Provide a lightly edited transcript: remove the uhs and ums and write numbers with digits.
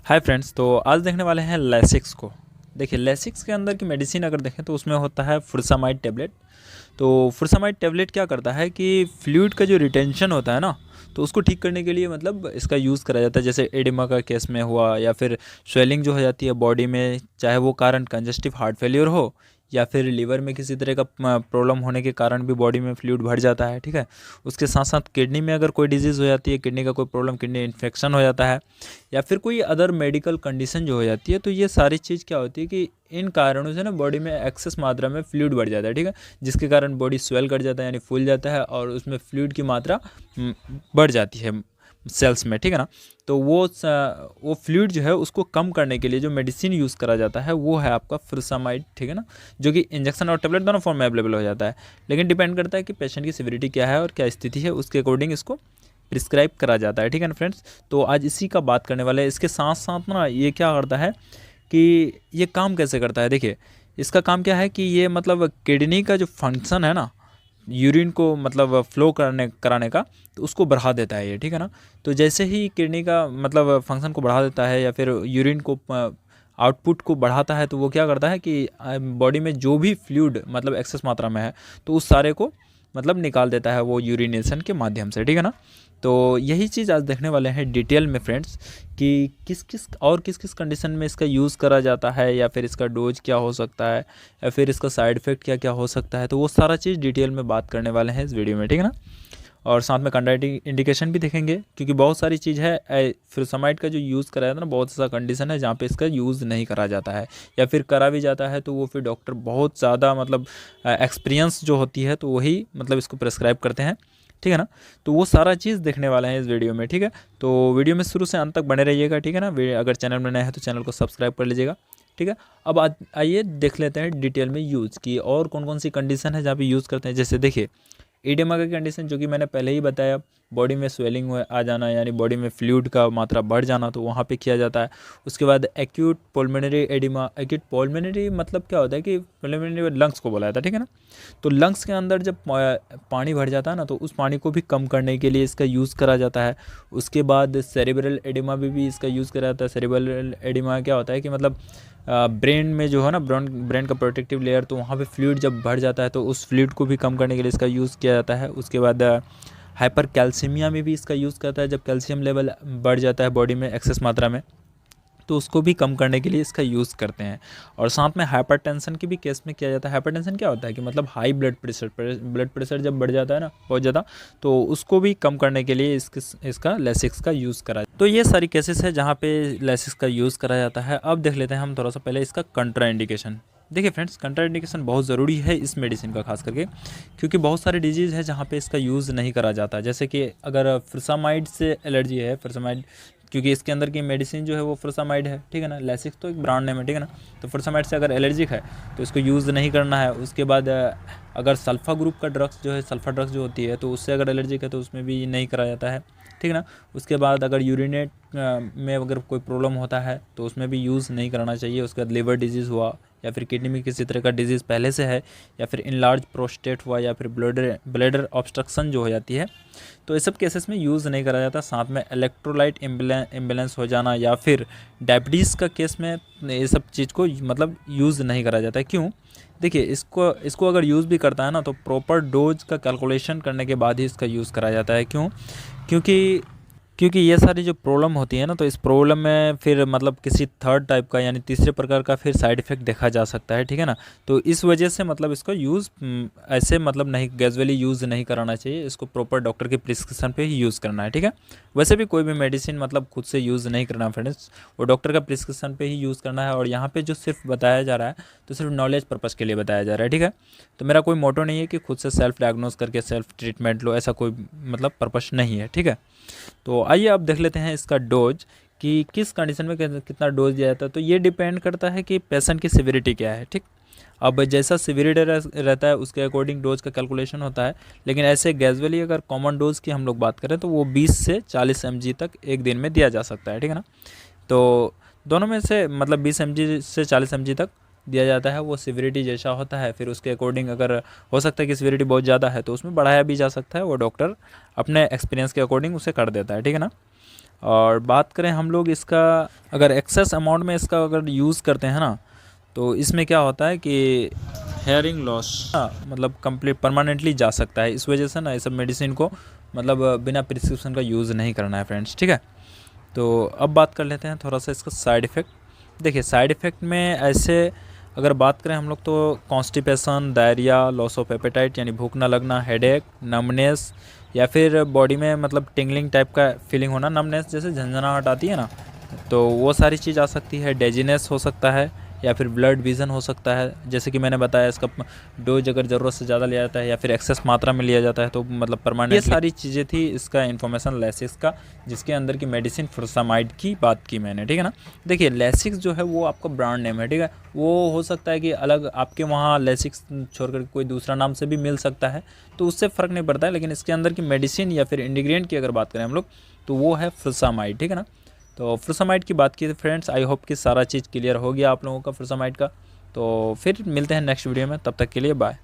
Hi friends, तो आज देखने वाले हैं लैसिक्स को। देखिए, लैसिक्स के अंदर की मेडिसिन अगर देखें तो उसमें होता है फुरसामाइड टैबलेट। तो फुरसामाइड टैबलेट क्या करता है कि फ्लूइड का जो रिटेंशन होता है ना, तो उसको ठीक करने के लिए मतलब इसका यूज़ करा जाता है। जैसे एडिमा का केस में हुआ, या फिर स्वेलिंग जो हो जाती है बॉडी में, चाहे वो कारण कंजस्टिव हार्ट फेलियर हो या फिर लीवर में किसी तरह का प्रॉब्लम होने के कारण भी बॉडी में फ्लूइड भर जाता है। ठीक है, उसके साथ साथ किडनी में अगर कोई डिजीज़ हो जाती है, किडनी का कोई प्रॉब्लम, किडनी इन्फेक्शन हो जाता है, या फिर कोई अदर मेडिकल कंडीशन जो हो जाती है, तो ये सारी चीज़ क्या होती है कि इन कारणों से ना बॉडी में एक्सेस मात्रा में फ्लूइड बढ़ जाता है। ठीक है, जिसके कारण बॉडी स्वेल कर जाता है, यानी फूल जाता है, और उसमें फ्लूइड की मात्रा बढ़ जाती है सेल्स में। ठीक है ना, तो वो फ्लूइड जो है उसको कम करने के लिए जो मेडिसिन यूज़ करा जाता है वो है आपका फुरसामाइड। ठीक है ना, जो कि इंजेक्शन और टेबलेट दोनों फॉर्म में अवेलेबल हो जाता है, लेकिन डिपेंड करता है कि पेशेंट की सिविरिटी क्या है और क्या स्थिति है, उसके अकॉर्डिंग इसको प्रिस्क्राइब करा जाता है। ठीक है ना फ्रेंड्स, तो आज इसी का बात करने वाले हैं। इसके साथ साथ ना ये क्या करता है कि ये काम कैसे करता है। देखिए, इसका काम क्या है कि ये मतलब किडनी का जो फंक्शन है ना, यूरिन को मतलब फ्लो कराने का, तो उसको बढ़ा देता है ये। ठीक है ना, तो जैसे ही किडनी का मतलब फंक्शन को बढ़ा देता है या फिर यूरिन को आउटपुट को बढ़ाता है, तो वो क्या करता है कि बॉडी में जो भी फ्लूइड मतलब एक्सेस मात्रा में है, तो उस सारे को मतलब निकाल देता है वो यूरिनेशन के माध्यम से। ठीक है ना, तो यही चीज़ आज देखने वाले हैं डिटेल में फ्रेंड्स, कि किस किस कंडीशन में इसका यूज़ करा जाता है, या फिर इसका डोज क्या हो सकता है, या फिर इसका साइड इफ़ेक्ट क्या क्या हो सकता है। तो वो सारा चीज़ डिटेल में बात करने वाले हैं इस वीडियो में। ठीक है ना, और साथ में कंट्रा इंडिकेशन भी देखेंगे, क्योंकि बहुत सारी चीज़ है फुरसामाइड का जो यूज़ करा जाता है ना, बहुत सा कंडीशन है जहाँ पे इसका यूज़ नहीं करा जाता है, या फिर करा भी जाता है तो वो फिर डॉक्टर बहुत ज़्यादा मतलब एक्सपीरियंस जो होती है तो वही मतलब इसको प्रेस्क्राइब करते हैं। ठीक है ना, तो वो सारा चीज़ देखने वाला है इस वीडियो में। ठीक है, तो वीडियो में शुरू से अंत तक बने रहिएगा। ठीक है ना, अगर चैनल में नए हैं तो चैनल को सब्सक्राइब कर लीजिएगा। ठीक है, अब आइए देख लेते हैं डिटेल में यूज़ की और कौन कौन सी कंडीशन है जहाँ पे यूज़ करते हैं। जैसे देखिए, ईडेमा का कंडीशन जो कि मैंने पहले ही बताया, बॉडी में स्वेलिंग आ जाना, यानी बॉडी में फ्लूइड का मात्रा बढ़ जाना, तो वहाँ पे किया जाता है। उसके बाद acute pulmonary oedema. Acute pulmonary मतलब क्या होता है कि पल्मोनरी लंग्स को बोला जाता है। ठीक है ना, तो लंग्स के अंदर जब पानी भर जाता है ना, तो उस पानी को भी कम करने के लिए इसका यूज़ करा जाता है। उसके बाद सेरेब्रल एडिमा भी इसका यूज़ करा जाता है। सेरेब्रल एडिमा क्या होता है कि मतलब ब्रेन में जो है ना, ब्रेन का प्रोटेक्टिव लेयर, तो वहाँ पे फ्लूइड जब बढ़ जाता है तो उस फ्लूइड को भी कम करने के लिए इसका यूज़ किया जाता है। उसके बाद हाइपर कैल्सीमिया में भी इसका यूज़ करता है, जब कैल्शियम लेवल बढ़ जाता है बॉडी में एक्सेस मात्रा में, तो उसको भी कम करने के लिए इसका यूज़ करते हैं। और साथ में हाइपरटेंशन के भी केस में किया जाता है। हाइपरटेंशन क्या होता है कि मतलब हाई ब्लड प्रेशर जब बढ़ जाता है ना बहुत ज़्यादा, तो उसको भी कम करने के लिए इसका लैसिक्स का यूज़ करा। तो ये सारी केसेस है जहाँ पे लैसिक्स का यूज़ करा जाता है। अब देख लेते हैं हम थोड़ा सा पहले इसका कंट्रा इंडिकेशन। देखिए फ्रेंड्स, कंट्रा इंडिकेशन बहुत ज़रूरी है इस मेडिसिन का खास करके, क्योंकि बहुत सारे डिजीज़ है जहाँ पे इसका यूज़ नहीं करा जाता। जैसे कि अगर फुरसामाइड से एलर्जी है, फुरसामाइड, क्योंकि इसके अंदर की मेडिसिन जो है वो फुरसामाइड है। ठीक है ना, लैसिक्स तो एक ब्रांड नेम है। ठीक है ना, तो फुरसामाइड से अगर एलर्जिक है तो इसको यूज़ नहीं करना है। उसके बाद अगर सल्फा ग्रुप का ड्रग्स जो है, सल्फा ड्रग्स जो होती है, तो उससे अगर एलर्जिक है तो उसमें भी नहीं कराया जाता है। ठीक है ना, उसके बाद अगर यूरिनेट में अगर कोई प्रॉब्लम होता है तो उसमें भी यूज़ नहीं कराना चाहिए। उसके बाद लिवर डिजीज़ हुआ, या फिर किडनी में किसी तरह का डिजीज़ पहले से है, या फिर इनलार्ज प्रोस्टेट हुआ, या फिर ब्लैडर ऑब्स्ट्रक्शन जो हो जाती है, तो ये सब केसेस में यूज़ नहीं करा जाता। साथ में इलेक्ट्रोलाइट इम्बेलेंस हो जाना, या फिर डायबिटीज़ का केस में ये सब चीज़ को मतलब यूज़ नहीं करा जाता है। क्यों? देखिए, इसको अगर यूज़ भी करता है ना, तो प्रॉपर डोज का कैलकुलेशन करने के बाद ही इसका यूज़ करा जाता है। क्यों? क्योंकि क्योंकि ये सारी जो प्रॉब्लम होती है ना, तो इस प्रॉब्लम में फिर मतलब किसी थर्ड टाइप का यानी तीसरे प्रकार का फिर साइड इफ़ेक्ट देखा जा सकता है। ठीक है ना, तो इस वजह से मतलब इसको यूज़ ऐसे मतलब नहीं, कैजुअली यूज़ नहीं कराना चाहिए। इसको प्रॉपर डॉक्टर के प्रिस्क्रिप्शन पे ही यूज़ करना है। ठीक है, वैसे भी कोई भी मेडिसिन मतलब खुद से यूज़ नहीं करना फ्रेंड्स, वो डॉक्टर का प्रिस्क्रिप्शन पे ही यूज़ करना है। और यहाँ पे जो सिर्फ बताया जा रहा है तो सिर्फ नॉलेज पर्पज़ के लिए बताया जा रहा है। ठीक है, तो मेरा कोई मोटो नहीं है कि खुद से सेल्फ डायग्नोज करके सेल्फ ट्रीटमेंट लो, ऐसा कोई मतलब पर्पज़ नहीं है। ठीक है, तो आइए अब देख लेते हैं इसका डोज, कि किस कंडीशन में कितना डोज दिया जाता है। तो ये डिपेंड करता है कि पेशेंट की सिविरिटी क्या है। ठीक, अब जैसा सिविरिटी रहता है उसके अकॉर्डिंग डोज का कैलकुलेशन होता है। लेकिन ऐसे ग्रेजुअली अगर कॉमन डोज की हम लोग बात करें तो वो 20 से 40 mg तक एक दिन में दिया जा सकता है। ठीक है ना, तो दोनों में से मतलब 20 mg से 40 mg तक दिया जाता है। वो सिविरिटी जैसा होता है, फिर उसके अकॉर्डिंग अगर हो सकता है कि सिविरिटी बहुत ज़्यादा है तो उसमें बढ़ाया भी जा सकता है। वो डॉक्टर अपने एक्सपीरियंस के अकॉर्डिंग उसे कर देता है। ठीक है ना, और बात करें हम लोग इसका, अगर एक्सेस अमाउंट में इसका अगर यूज़ करते हैं ना, तो इसमें क्या होता है कि हेयरिंग लॉस मतलब कंप्लीट परमानेंटली जा सकता है। इस वजह से ना ये सब मेडिसिन को मतलब बिना प्रिस्क्रिप्शन का यूज़ नहीं करना है फ्रेंड्स, ठीक है। तो अब बात कर लेते हैं थोड़ा सा इसका साइड इफ़ेक्ट। देखिए साइड इफ़ेक्ट में ऐसे अगर बात करें हम लोग तो constipation, diarrhoea, loss of appetite यानी भूख ना लगना, हेडेक, नमनेस या फिर बॉडी में मतलब टिंगलिंग टाइप का फीलिंग होना, नमनेस जैसे झंझनाहट आती है ना, तो वो सारी चीज़ आ सकती है। डेजीनेस हो सकता है या फिर ब्लड विज़न हो सकता है। जैसे कि मैंने बताया इसका डोज अगर ज़रूरत से ज़्यादा लिया जाता है या फिर एक्सेस मात्रा में लिया जाता है तो मतलब परमानेंट। ये सारी चीज़ें थी इसका इन्फॉर्मेशन लैसिक्स का, जिसके अंदर की मेडिसिन फुरसामाइड की बात की मैंने, ठीक है ना। देखिए लैसिक्स जो है वो आपका ब्रांड नेम है, ठीक है। वो हो सकता है कि अलग आपके वहाँ लैसिक्स छोड़कर कोई दूसरा नाम से भी मिल सकता है, तो उससे फ़र्क नहीं पड़ता है। लेकिन इसके अंदर की मेडिसिन या फिर इंग्रेडिएंट की अगर बात करें हम लोग तो वो है फुरसामाइड, ठीक है ना। तो फुरसामाइड की बात की फ्रेंड्स, आई होप कि सारा चीज़ क्लियर हो गया आप लोगों का फुरसामाइड का। तो फिर मिलते हैं नेक्स्ट वीडियो में, तब तक के लिए बाय।